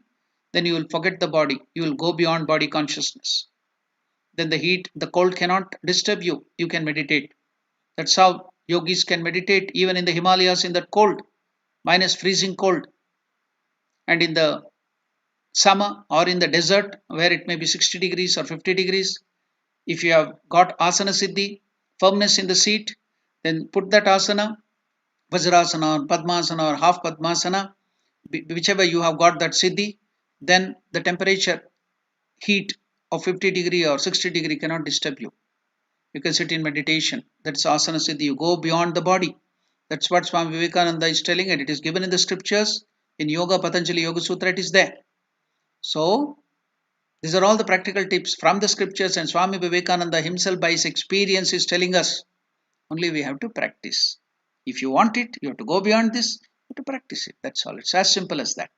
A: then you will forget the body. You will go beyond body consciousness. Then the heat, the cold cannot disturb you. You can meditate. That's how yogis can meditate even in the Himalayas in that cold, minus freezing cold. And in the summer or in the desert where it may be 60 degrees or 50 degrees, if you have got asana siddhi, firmness in the seat, then put that asana, Vajrasana or Padmasana or half Padmasana, whichever you have got that siddhi, then the temperature, heat of 50 degree or 60 degree cannot disturb you. You can sit in meditation. That's asana siddhi. You go beyond the body. That's what Swami Vivekananda is telling, and it is given in the scriptures. In Yoga, Patanjali Yoga Sutra, it is there. So, these are all the practical tips from the scriptures, and Swami Vivekananda himself by his experience is telling us only we have to practice. If you want it, you have to go beyond this, you have to practice it. That's all. It's as simple as that.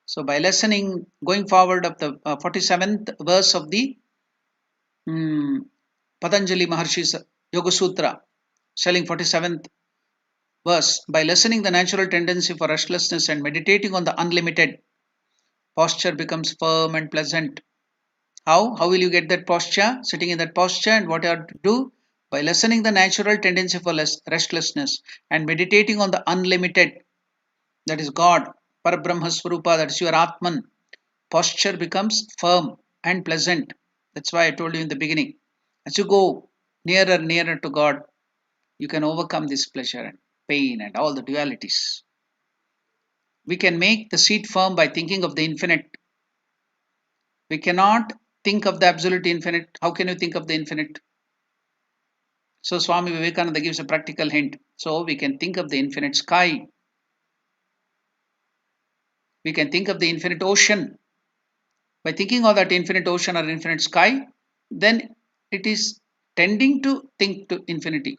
A: So by listening, going forward of the 47th verse of the Patanjali Maharshi's Yoga Sutra, selling 47th verse, by listening the natural tendency for restlessness and meditating on the unlimited, posture becomes firm and pleasant. How? How will you get that posture? Sitting in that posture, and what you have to do? By lessening the natural tendency for restlessness and meditating on the unlimited, that is God, Parabrahma Swarupa, that is your Atman, posture becomes firm and pleasant. That's why I told you in the beginning. As you go nearer to God, you can overcome this pleasure. pain, and all the dualities. We can make the seat firm by thinking of the infinite. We cannot think of the absolute infinite. How can you think of the infinite? So Swami Vivekananda gives a practical hint. So we can think of the infinite sky. We can think of the infinite ocean. By thinking of that infinite ocean or infinite sky, then it is tending to think to infinity.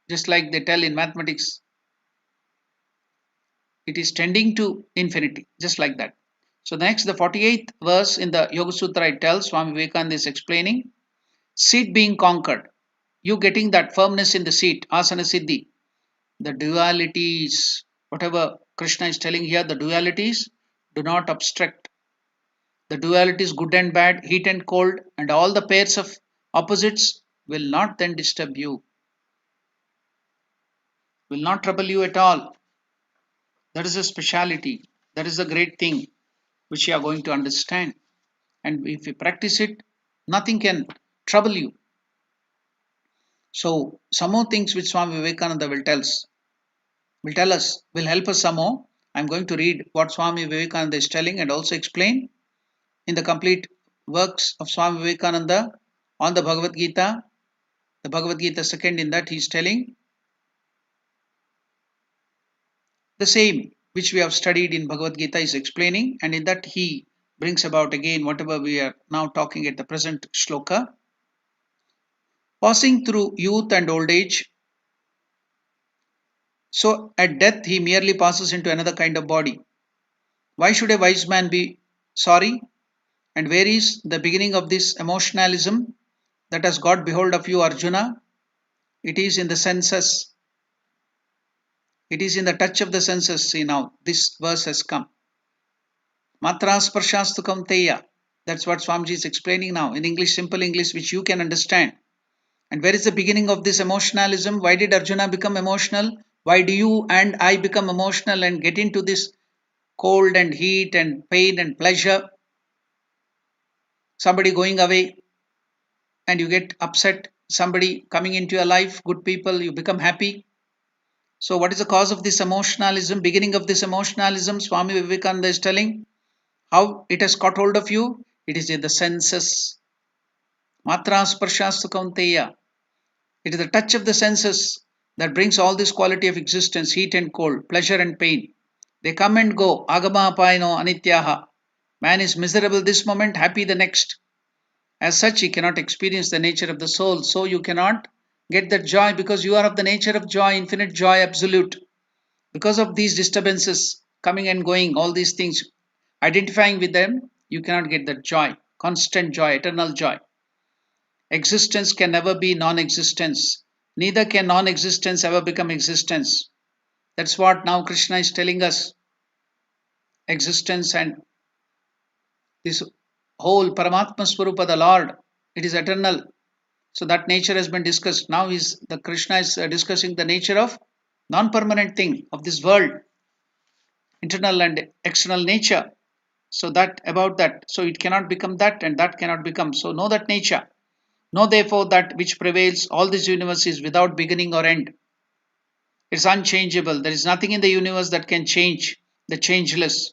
A: Just like they tell in mathematics, it is tending to infinity, just like that. So next, the 48th verse in the Yoga Sutra, it tells, Swami Vivekananda is explaining, seat being conquered, you getting that firmness in the seat, asana siddhi, the dualities, whatever Krishna is telling here, the dualities do not obstruct. The dualities, good and bad, heat and cold, and all the pairs of opposites will not then disturb you, will not trouble you at all. That is a speciality. That is a great thing which you are going to understand. And if you practice it, nothing can trouble you. So some more things which Swami Vivekananda will help us some more. I'm going to read what Swami Vivekananda is telling and also explain in the complete works of Swami Vivekananda on the Bhagavad Gita. The Bhagavad Gita second, in that he is telling the same which we have studied in Bhagavad Gita is explaining, and in that he brings about again whatever we are now talking at the present shloka. Passing through youth and old age, so at death he merely passes into another kind of body. Why should a wise man be sorry? And where is the beginning of this emotionalism that has got behold of you, Arjuna? It is in the senses. It is in the touch of the senses. See now, this verse has come. Matra sparshastu kaunteya. That's what Swamiji is explaining now in English, simple English, which you can understand. And where is the beginning of this emotionalism? Why did Arjuna become emotional? Why do you and I become emotional and get into this cold and heat and pain and pleasure? Somebody going away and you get upset. Somebody coming into your life, good people, you become happy. So what is the cause of this emotionalism? Beginning of this emotionalism, Swami Vivekananda is telling how it has caught hold of you. It is in the senses. Matra sparshastu kaunteya. It is the touch of the senses that brings all this quality of existence, heat and cold, pleasure and pain. They come and go. Agama apayano anityaha. Man is miserable this moment, happy the next. As such, he cannot experience the nature of the soul. So you cannot get that joy because you are of the nature of joy, infinite joy, absolute. Because of these disturbances coming and going, all these things, identifying with them, you cannot get that joy, constant joy, eternal joy. Existence can never be non-existence. Neither can non-existence ever become existence. That's what now Krishna is telling us. Existence and this whole Paramatma Swarupa, the Lord, it is eternal. So that nature has been discussed. Now the Krishna is discussing the nature of non-permanent thing of this world, internal and external nature. So that about that. So it cannot become that and that cannot become. So know that nature. Know therefore that which prevails, all this universe is without beginning or end. It's unchangeable. There is nothing in the universe that can change the changeless.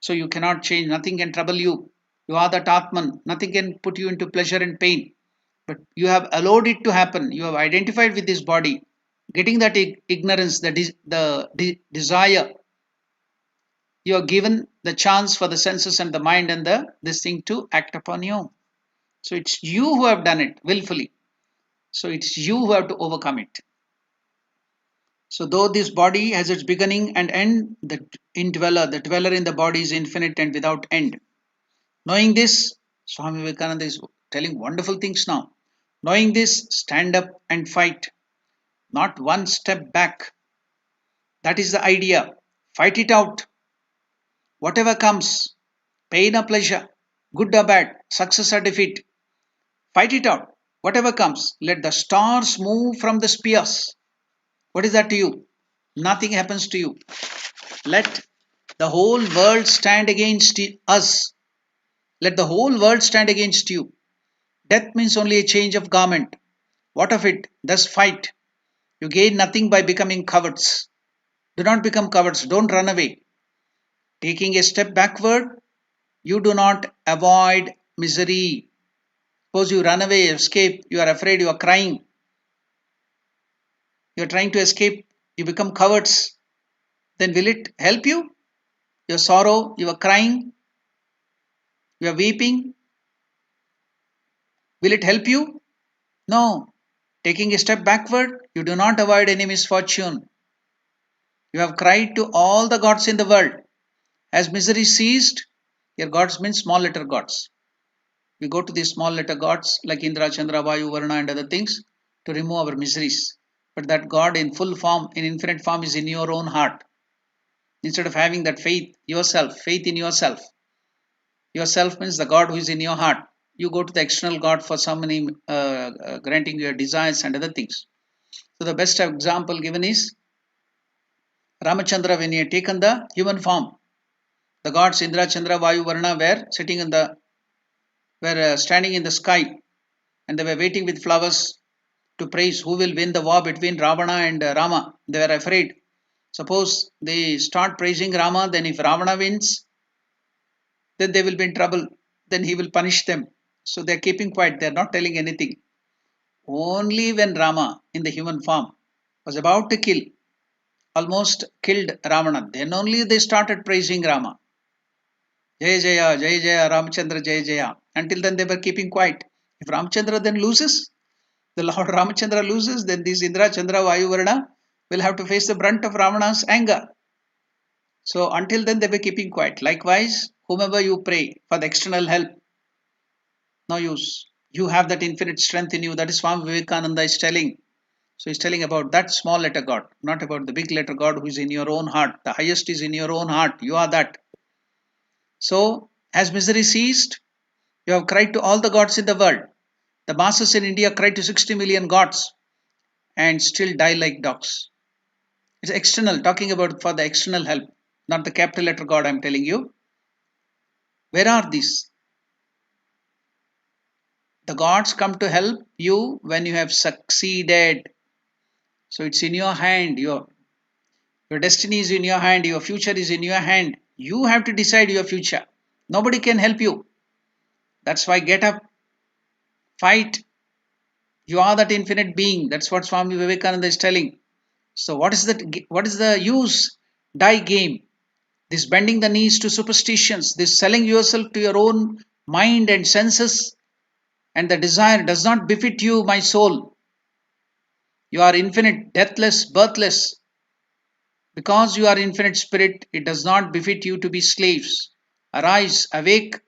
A: So you cannot change. Nothing can trouble you. You are that Atman. Nothing can put you into pleasure and pain. But you have allowed it to happen. You have identified with this body. Getting that ignorance, the desire, you are given the chance for the senses and the mind and this thing to act upon you. So it's you who have done it willfully. So it's you who have to overcome it. So though this body has its beginning and end, the dweller in the body is infinite and without end. Knowing this, Swami Vivekananda is telling wonderful things now. Knowing this, stand up and fight. Not one step back. That is the idea. Fight it out. Whatever comes, pain or pleasure, good or bad, success or defeat, fight it out. Whatever comes, let the stars move from the spheres. What is that to you? Nothing happens to you. Let the whole world stand against us. Let the whole world stand against you. Death means only a change of garment. What of it? Thus fight. You gain nothing by becoming cowards. Do not become cowards. Don't run away. Taking a step backward, you do not avoid misery. Suppose you run away, escape, you are afraid, you are crying, you are trying to escape, you become cowards. Then will it help you? Your sorrow, you are crying, you are weeping. Will it help you? No. Taking a step backward, you do not avoid any misfortune. You have cried to all the gods in the world. As misery ceased, here gods means small letter gods. We go to these small letter gods like Indra, Chandra, Vayu, Varuna and other things to remove our miseries. But that God in full form, in infinite form is in your own heart. Instead of having that faith in yourself. Yourself means the God who is in your heart. You go to the external God for summoning, granting your desires and other things. So the best example given is Ramachandra when he had taken the human form. The gods Indra, Chandra, Vayu, Varuna were standing in the sky and they were waiting with flowers to praise who will win the war between Ravana and Rama. They were afraid. Suppose they start praising Rama, then if Ravana wins, then they will be in trouble. Then he will punish them. So they are keeping quiet. They are not telling anything. Only when Rama in the human form was about to kill, almost killed Ravana, then only they started praising Rama. Jai Jaya, Ramachandra, Jai Jaya. Until then they were keeping quiet. If Ramachandra then loses, the Lord Ramachandra loses, then these Indra, Chandra, Vayu, Varuna will have to face the brunt of Ravana's anger. So until then they were keeping quiet. Likewise, whomever you pray for the external help, no use. You have that infinite strength in you. That is Swami Vivekananda is telling. So he's telling about that small letter God, not about the big letter God who is in your own heart. The highest is in your own heart. You are that. So as misery ceased, you have cried to all the gods in the world. The masses in India cry to 60 million gods and still die like dogs. It's external, talking about for the external help, not the capital letter God I'm telling you. Where are these? The gods come to help you when you have succeeded. So it's in your hand. Your destiny is in your hand. Your future is in your hand. You have to decide your future. Nobody can help you. That's why get up, fight. You are that infinite being. That's what Swami Vivekananda is telling. So what is the use? Die game. This bending the knees to superstitions, this selling yourself to your own mind and senses and the desire does not befit you, my soul. You are infinite, deathless, birthless. Because you are infinite spirit, it does not befit you to be slaves. Arise, awake,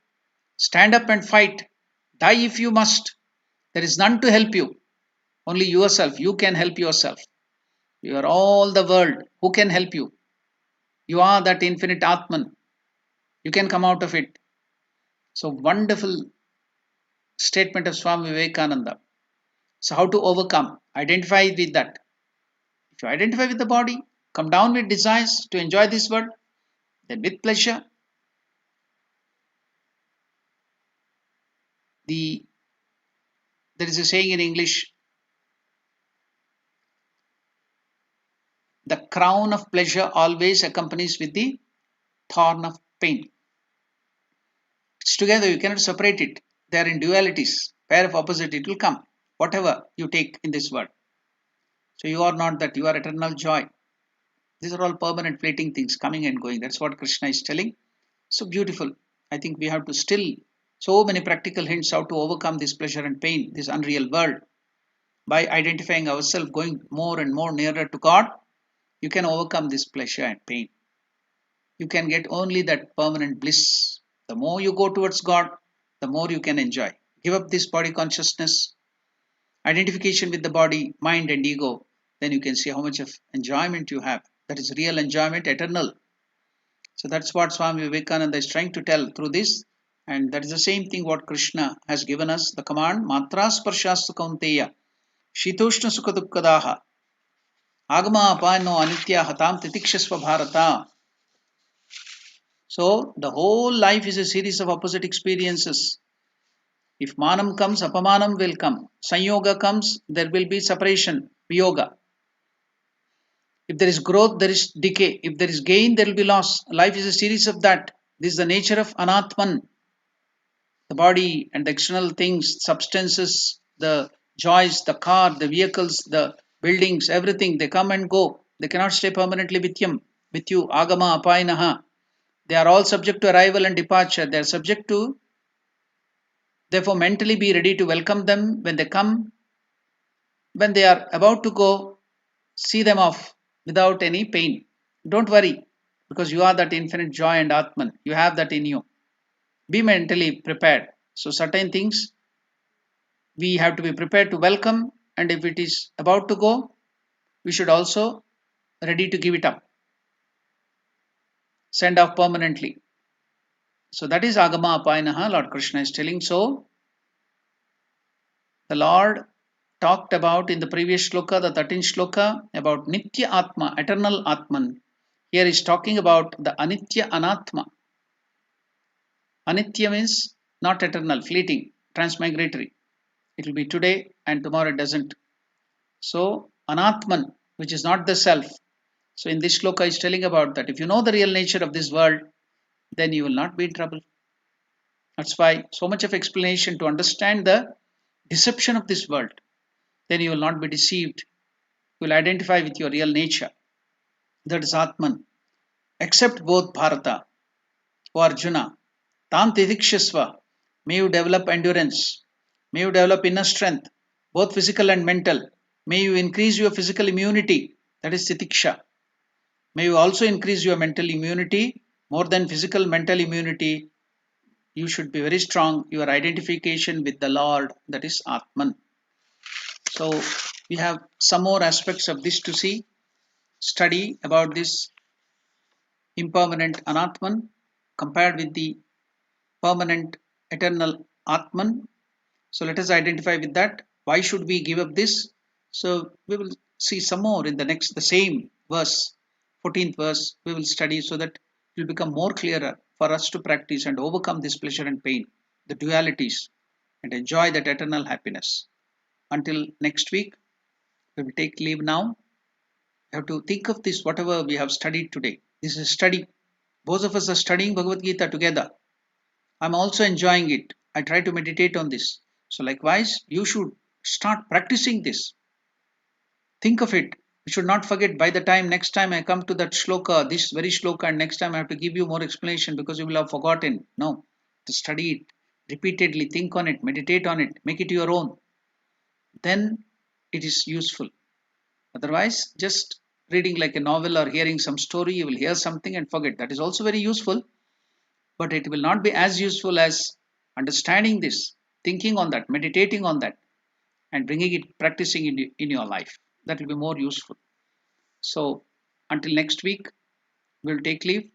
A: stand up and fight. Die if you must. There is none to help you. Only yourself. You can help yourself. You are all the world. Who can help you? You are that infinite Atman. You can come out of it. So wonderful statement of Swami Vivekananda. So how to overcome? Identify with that. If you identify with the body, come down with desires to enjoy this world, then with pleasure. There is a saying in English, the crown of pleasure always accompanies with the thorn of pain. It's together, you cannot separate it. They are in dualities, pair of opposite, it will come, whatever you take in this world. So you are not that, you are eternal joy. These are all permanent, fleeting things coming and going. That's what Krishna is telling. So beautiful. I think we have to still so many practical hints how to overcome this pleasure and pain, this unreal world. By identifying ourselves, going more and more nearer to God, you can overcome this pleasure and pain. You can get only that permanent bliss. The more you go towards God, the more you can enjoy. Give up this body consciousness, identification with the body, mind, and ego. Then you can see how much of enjoyment you have. That is real enjoyment, eternal. So that's what Swami Vivekananda is trying to tell through this. And that is the same thing what Krishna has given us, the command, Matra Sparshastu Kaunteya, Shitoshna Sukhadukkadaha, Agama Apano Anitya Hatam Titikshasva Bharata. So the whole life is a series of opposite experiences. If Manam comes, Apamanam will come. Sanyoga comes, there will be separation, Viyoga. If there is growth, there is decay. If there is gain, there will be loss. Life is a series of that. This is the nature of Anatman. The body and the external things, substances, the joys, the car, the vehicles, the buildings, everything, they come and go. They cannot stay permanently with you. Agama apainaha. They are all subject to arrival and departure. They are subject to, therefore, mentally be ready to welcome them when they come. When they are about to go, see them off without any pain. Don't worry, because you are that infinite joy and Atman. You have that in you. Be mentally prepared. So, certain things we have to be prepared to welcome, and if it is about to go, we should also ready to give it up, send off permanently. So, that is Agama Apainaha, Lord Krishna is telling. So, the Lord talked about in the previous shloka, the 13th shloka, about Nitya Atma, eternal Atman. Here is talking about the Anitya Anatma. Anitya means not eternal, fleeting, transmigratory. It will be today and tomorrow it doesn't. So, Anatman, which is not the self. So, in this shloka is telling about that. If you know the real nature of this world, then you will not be in trouble. That's why so much of explanation to understand the deception of this world. Then you will not be deceived. You will identify with your real nature. That is Atman. Accept both Bharata, O Arjuna. Tam Titikshasva. May you develop endurance. May you develop inner strength, both physical and mental. May you increase your physical immunity. That is Titiksha. May you also increase your mental immunity. More than physical, mental immunity. You should be very strong. Your identification with the Lord, that is Atman. So, we have some more aspects of this to see. Study about this impermanent Anatman compared with the permanent eternal Atman. So let us identify with that. Why should we give up this? So we will see some more in the next, the same verse, 14th verse, we will study so that it will become more clearer for us to practice and overcome this pleasure and pain, the dualities, and enjoy that eternal happiness. Until next week, we will take leave now. We have to think of this, whatever we have studied today. This is a study. Both of us are studying Bhagavad Gita together. I'm also enjoying it. I try to meditate on this. So, likewise, you should start practicing this. Think of it. You should not forget by the time next time I come to that shloka, this very shloka, and next time I have to give you more explanation because you will have forgotten. No, to study it repeatedly, think on it, meditate on it, make it your own. Then it is useful. Otherwise, just reading like a novel or hearing some story, you will hear something and forget. That is also very useful, but it will not be as useful as understanding this, thinking on that, meditating on that, and bringing it, practicing in your life. That will be more useful. So, until next week, we'll take leave.